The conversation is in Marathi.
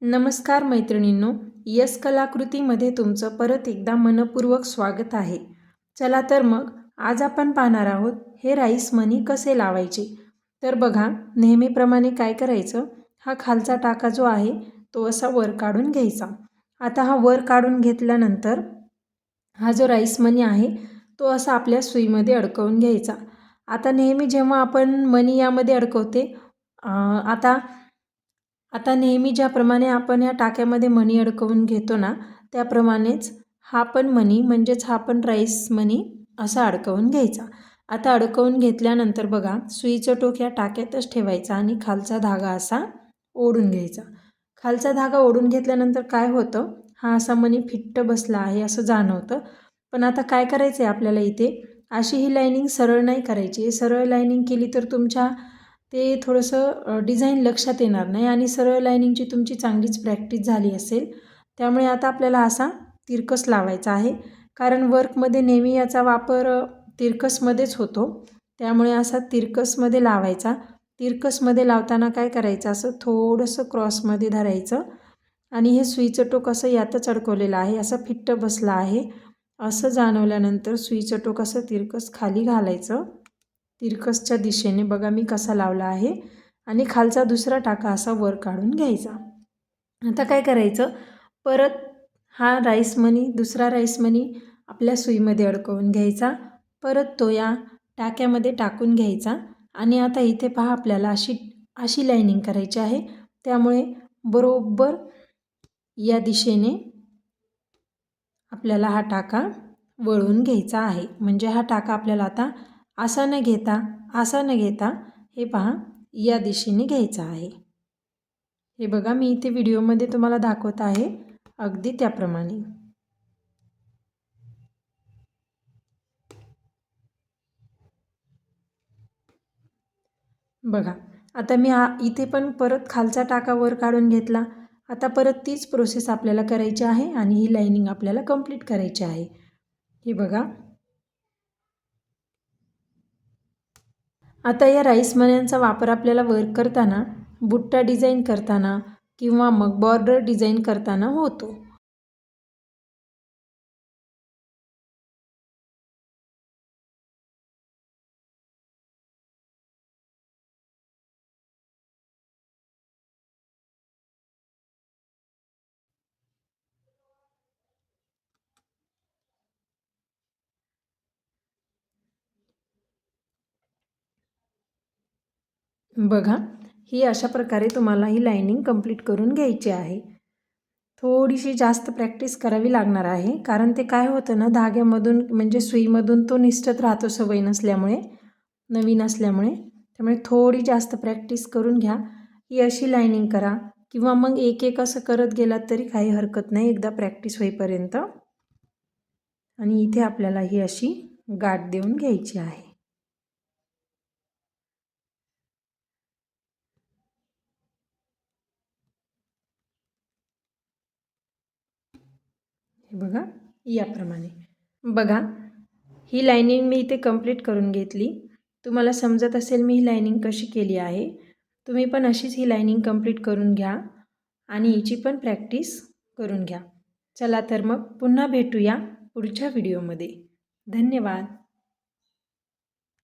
नमस्कार मैत्रिणींनो, यस कलाकृतीमध्ये तुमचं परत एकदा मनपूर्वक स्वागत आहे। चला तर मग आज आपण पाहणार आहोत हे राईस मनी कसे लावायचे। तर बघा, नेहमीप्रमाणे काय करायचं, हा खालचा टाका जो आहे तो असा वर काढून घ्यायचा। आता हा वर काढून घेतल्यानंतर हा जो राईस मनी आहे तो असा आपल्या सुईमध्ये अडकवून घ्यायचा। आता नेहमी जेव्हा आपण मनी यामध्ये अडकवते आता नेहमी ज्याप्रमाणे आपण या टाक्यामध्ये मनी अडकवून घेतो ना, त्याप्रमाणेच हा पण मनी म्हणजेच हा पण राईस मनी असा अडकवून घ्यायचा। आता अडकवून घेतल्यानंतर बघा, सुईचं टोक या टाक्यातच ठेवायचा आणि खालचा धागा असा ओढून घ्यायचा। खालचा धागा ओढून घेतल्यानंतर काय होतं, हा असा मनी फिट्ट बसला आहे असं जाणवतं। पण आता काय करायचं आहे आपल्याला, इथे अशी ही लाईनिंग सरळ नाही करायची। सरळ लाईनिंग केली तर तुमच्या ते थोडंसं डिझाईन लक्षात येणार नाही आणि सरळ लाईनिंगची तुमची चांगलीच प्रॅक्टिस झाली असेल। त्यामुळे आता आपल्याला असा तिरकस लावायचा आहे, कारण वर्कमध्ये नेहमी याचा वापर तिरकसमध्येच होतो। त्यामुळे असा तिरकसमध्ये लावायचा। तिरकसमध्ये लावताना काय करायचं, असं थोडंसं क्रॉसमध्ये धरायचं आणि हे सुईचं टोक असं यातच अडकवलेलं आहे, असं फिट्ट बसलं आहे असं जाणवल्यानंतर सुईचं टोक असं तिरकस खाली घालायचं। तिरकसच्या दिशेने बघा मी कसा लावला आहे आणि खालचा दुसरा टाका असा वर काढून घ्यायचा। आता काय करायचं, परत हा राईस मनी, दुसरा राईस मनी आपल्या सुईमध्ये अडकवून घ्यायचा। परत तो या टाक्यामध्ये टाकून घ्यायचा आणि आता इथे पहा, आपल्याला अशी लाईनिंग करायची आहे। त्यामुळे बरोबर या दिशेने आपल्याला हा टाका वळून घ्यायचा आहे। म्हणजे हा टाका आपल्याला आता असा न घेता हे पहा या दिशेने घ्यायचा आहे। हे बघा, मी इथे व्हिडिओमध्ये तुम्हाला दाखवत आहे अगदी त्याप्रमाणे। बघा, आता मी इथे पण परत खालचा टाका वर काढून घेतला। आता परत तीच प्रोसेस आपल्याला करायची आहे आणि ही लाईनिंग आपल्याला कंप्लीट करायची आहे। हे बघा, आता या राईस मण्यांचा वापर आपल्याला वर्क करताना, बुट्टा डिझाईन करताना किंवा मग बॉर्डर डिझाईन करताना होतो। बघा, ही अशा प्रकारे तुम्हाला ही लाईनिंग कंप्लीट करून घ्यायची आहे। थोडीशी जास्त प्रॅक्टिस करावी लागणार आहे, कारण ते काय होतं ना, धाग्यामधून म्हणजे सुईमधून तो निसटत राहतो सवय नसल्यामुळे, नवीन असल्यामुळे। त्यामुळे थोडी जास्त प्रॅक्टिस करून घ्या। ही अशी लाईनिंग करा किंवा मग एक एक असं करत गेलात तरी काही हरकत नाही, एकदा प्रॅक्टिस होईपर्यंत। आणि इथे आपल्याला ही अशी गाठ देऊन घ्यायची आहे। हे बघा, याप्रमाणे बघा, ही लाईनिंग मी इथे कंप्लीट करून घेतली। तुम्हाला समजत असेल मी ही लाईनिंग कशी केली आहे। तुम्ही पण अशीच ही लाईनिंग कंप्लीट करून घ्या आणि हिची पण प्रॅक्टिस करून घ्या। चला तर मग पुन्हा भेटूया पुढच्या व्हिडिओमध्ये। धन्यवाद।